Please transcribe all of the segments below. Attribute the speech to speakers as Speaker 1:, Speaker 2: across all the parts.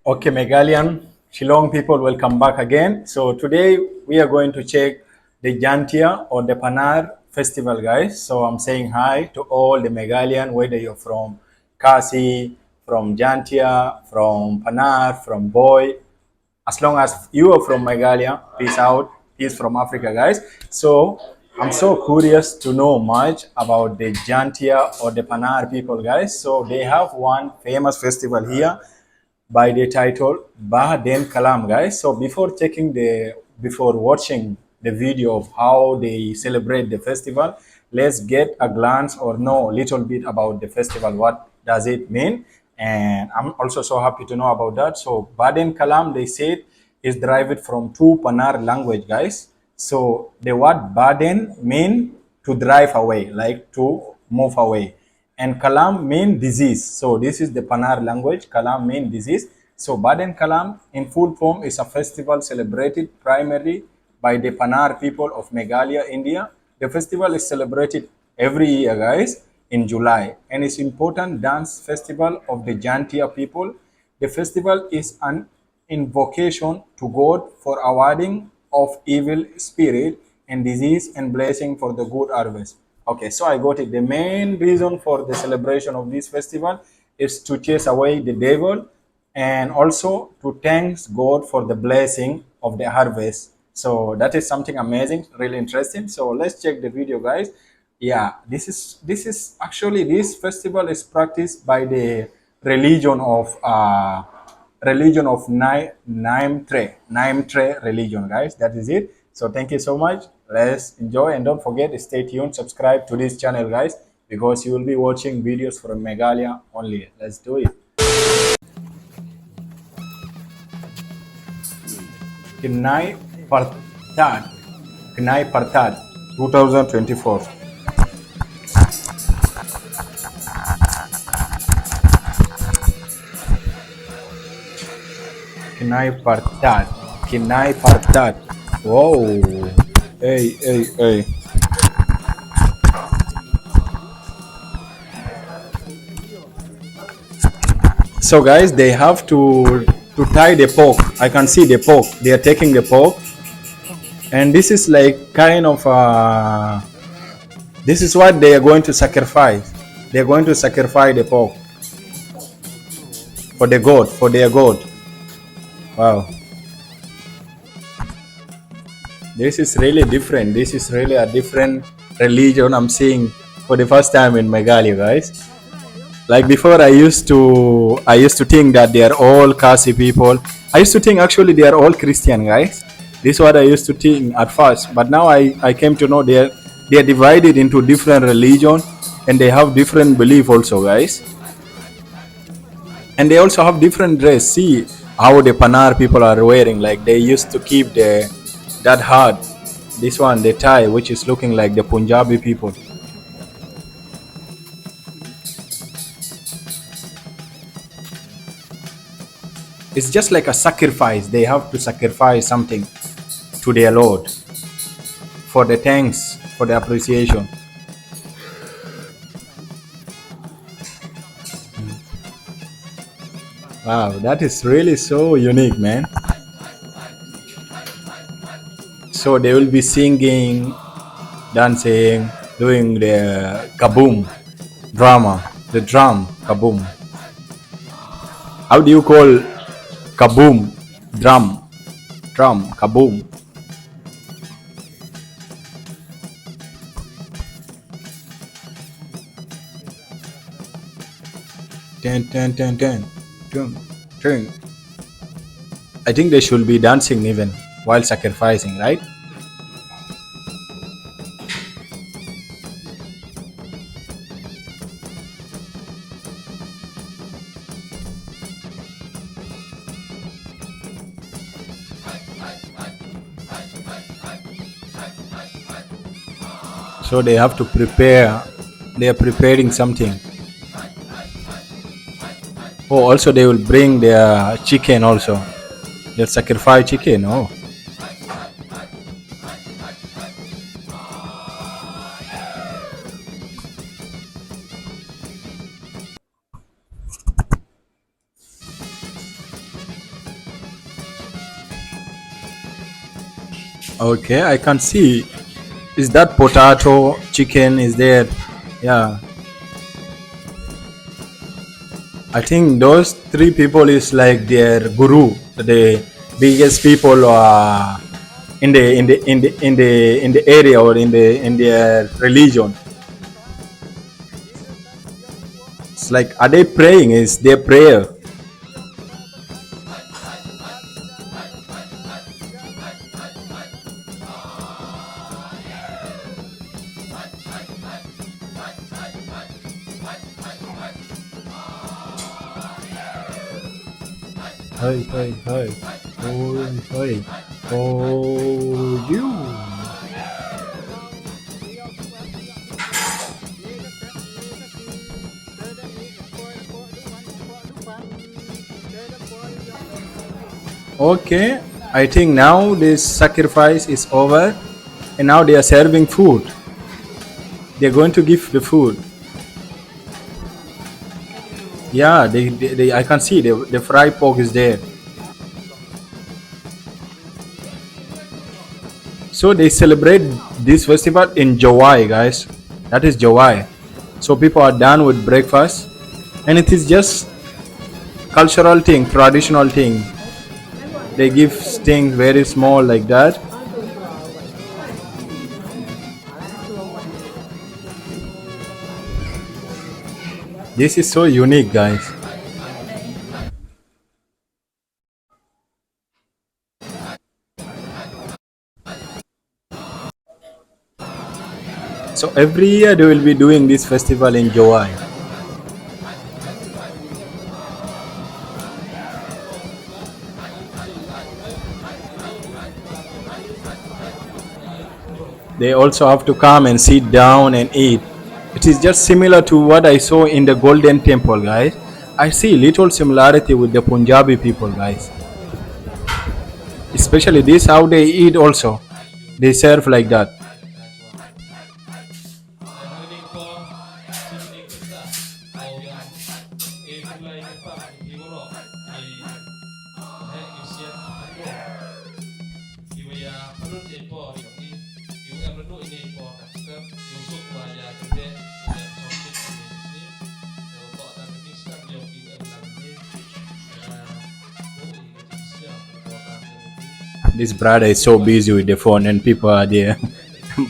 Speaker 1: Okay, Meghalaya, Shillong people, welcome back again. So today we are going to check the jaintia or the pnar festival, guys. So I'm saying hi to all the Meghalayan, whether you're from Kasi, from jaintia, from pnar, from boy. As long as you are from Meghalaya, peace out. Peace from Africa, guys. So I'm so curious to know much about the jaintia or the pnar people, guys. So they have one famous festival here by the title Behdeinkhlam, guys. So before watching the video of how they celebrate the festival, let's get a glance or know a little bit about the festival. What does it mean? And I'm also so happy to know about that. So Behdeinkhlam, they said, is derived from two Pnar language, guys. So the word Baden mean to drive away, like to move away. And Kalam mean disease. So this is the Pnar language. Kalam mean disease. So Behdeinkhlam in full form is a festival celebrated primarily by the Pnar people of Meghalaya, India. The festival is celebrated every year, guys, in July, and it's important dance festival of the jaintia people. The festival is an invocation to God for awarding of evil spirit and disease and blessing for the good harvest. Okay, so I got it. The main reason for the celebration of this festival is to chase away the devil and also to thank God for the blessing of the harvest. So that is something amazing, really interesting. So let's check the video, guys. Yeah, this is actually this festival is practiced by the religion of Niamtre religion, guys. That is it. So thank you so much. Let's enjoy and don't forget to stay tuned, subscribe to this channel, guys, because you will be watching videos from Meghalaya only. Let's do it. Knia Pyrthat, Knia Pyrthat, 2024. Knia Pyrthat, Knia Pyrthat. Whoa, hey, hey, hey. So guys, they have to tie the pork. I can see the pork. They are taking the pork, and this is like kind of this is what they are going to sacrifice. They are going to sacrifice the pork for the god, for their god. Wow, this is really different. This is really a different religion I'm seeing for the first time in Meghalaya, guys. Like before, I used to think that they are all Kasi people. I used to think actually they are all Christian, guys. This is what I used to think at first, but now I came to know they are divided into different religion, and they have different belief also, guys. And they also have different dress. See how the Pnar people are wearing. Like they used to keep that hat. This one, the tie, which is looking like the Punjabi people. It's just like a sacrifice. They have to sacrifice something to their Lord for the thanks, for the appreciation. Wow, that is really so unique, man. So they will be singing, dancing, doing the kaboom drama, the drum kaboom. How do you call kaboom? Drum kaboom. Ten ten ten ten. Dun, dun. I think they should be dancing even while sacrificing, right? So they have to prepare. They are preparing something. Oh, also they will bring their chicken also. They'll sacrifice chicken. Oh, Okay, I can see. Is that potato, chicken is there? Yeah, I think those three people is like their guru, the biggest people in the area or in their religion. It's like, are they praying? Is their prayer? Hey, hey, hey, oh, hey, oh, you. Okay, I think now this sacrifice is over, and now they are serving food. They're going to give the food. Yeah, I can see the fried pork is there. So they celebrate this festival in jowai, guys. That is jowai. So people are done with breakfast, and it is just cultural thing, traditional thing. They give things very small like that. This is so unique, guys. So every year they will be doing this festival in jowai. They also have to come and sit down and eat. It is just similar to what I saw in the Golden Temple, guys. I see little similarity with the Punjabi people, guys. Especially this, how they eat also. They serve like that. This brother is so busy with the phone and people are there.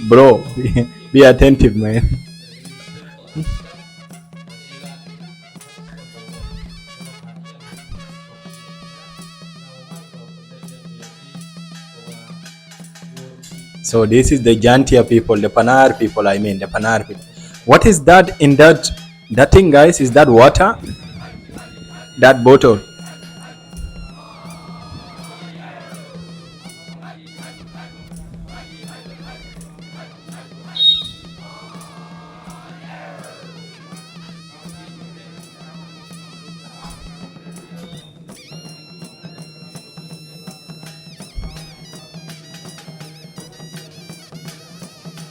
Speaker 1: Bro, be attentive, man. So this is the Jantia people, the Panar people, I mean, the Panar people. What is that in that thing, guys? Is that water? That bottle?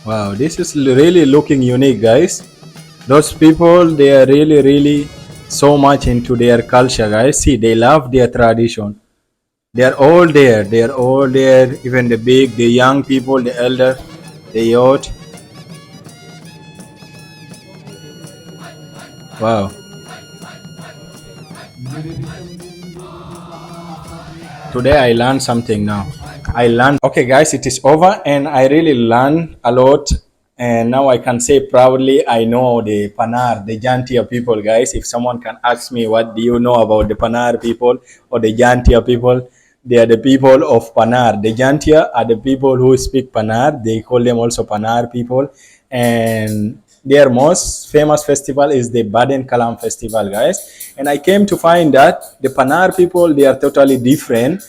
Speaker 1: Wow, this is really looking unique, guys. Those people, they are really so much into their culture, guys. See, they love their tradition. They are all there. They are all there. Even the big, the young people, the elder, the youth. Wow. Today I learned something now. I learned. Okay, guys, it is over, and I really learned a lot. And now I can say proudly, I know the Panar, the Jantia people, guys. If someone can ask me, what do you know about the Panar people or the Jantia people? They are the people of Panar. The Jantia are the people who speak Panar. They call them also Panar people. And their most famous festival is the Behdeinkhlam Festival, guys. And I came to find that the Panar people, they are totally different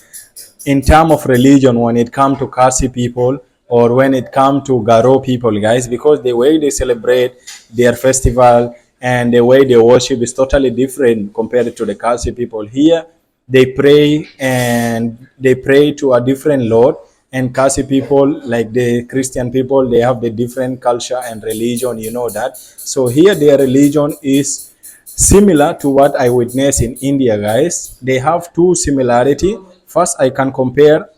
Speaker 1: in term of religion when it come to Kasi people or when it come to Garo people, guys, because the way they celebrate their festival and the way they worship is totally different compared to the Kasi people. Here they pray and they pray to a different Lord, and Kasi people, like the Christian people, they have the different culture and religion, you know that. So here their religion is similar to what I witnessed in India, guys. They have two similarity. First, I can compare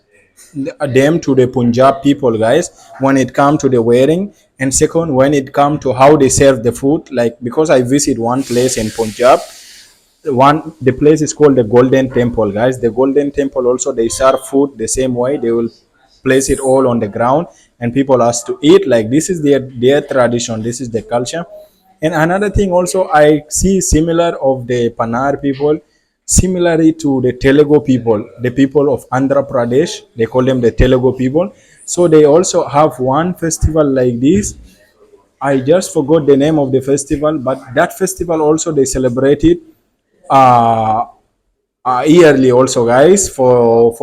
Speaker 1: them to the Punjab people, guys, when it come to the wedding. And second, when it come to how they serve the food, like because I visit one place in Punjab, the place is called the Golden Temple, guys. The Golden Temple also, they serve food the same way. They will place it all on the ground and people has to eat. Like this is their tradition, this is the culture. And another thing also I see similar of the Panar people, similarly to the Telugu people, the people of Andhra Pradesh, they call them the Telugu people. So they also have one festival like this. I just forgot the name of the festival, but that festival also they celebrate it uh, yearly also, guys, for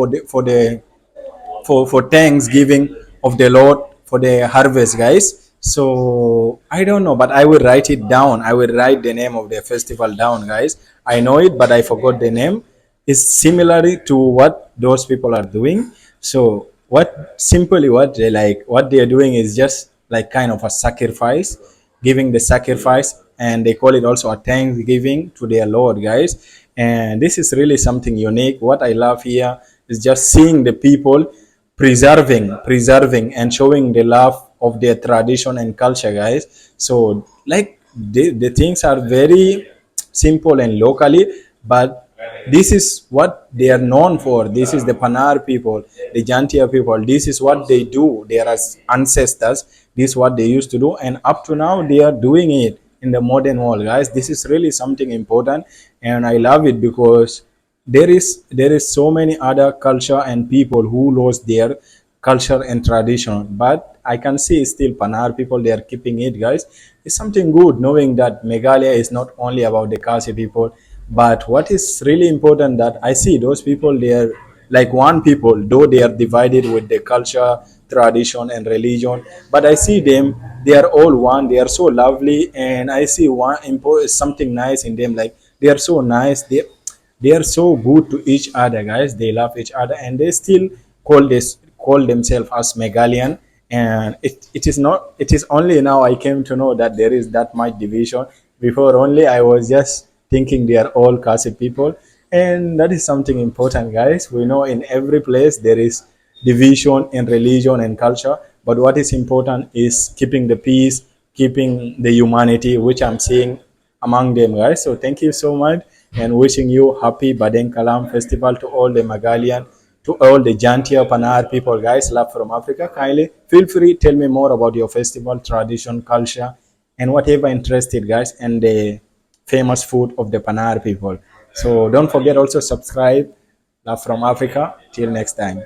Speaker 1: Thanksgiving of the Lord for the harvest, guys. So I don't know, but I will write it down. I will write the name of the festival down, guys. I know it, but I forgot the name. It's similar to what those people are doing. So what they like, what they are doing is just like kind of a sacrifice, giving the sacrifice, and they call it also a thanksgiving to their Lord, guys. And this is really something unique. What I love here is just seeing the people preserving and showing the love of their tradition and culture, guys. So like the things are very simple and locally, but this is what they are known for. This is the Panar people, the Jaintia people. This is what they do. They are ancestors. This is what they used to do, and up to now they are doing it in the modern world, guys. This is really something important, and I love it because there is so many other culture and people who lost their culture and tradition, but I can see still Panar people, they are keeping it, guys. It's something good knowing that Meghalaya is not only about the Kasi people, but what is really important that I see those people, they are like one people, though they are divided with the culture, tradition and religion, but I see them, they are all one. They are so lovely, and I see one something nice in them. Like they are so nice, they are so good to each other, guys. They love each other, and they still call themselves as Meghalayan. And it is not, it is only now I came to know that there is that much division. Before only I was just thinking they are all Kasi people, and that is something important, guys. We know in every place there is division in religion and culture, but what is important is keeping the peace, keeping the humanity, which I'm seeing among them, guys. So thank you so much, and wishing you happy Behdeinkhlam Festival to all the Meghalaya, to all the Jaintia Panar people, guys. Love from Africa. Kindly feel free, tell me more about your festival, tradition, culture, and whatever interested, guys, and the famous food of the Panar people. So don't forget also subscribe. Love from Africa. Till next time.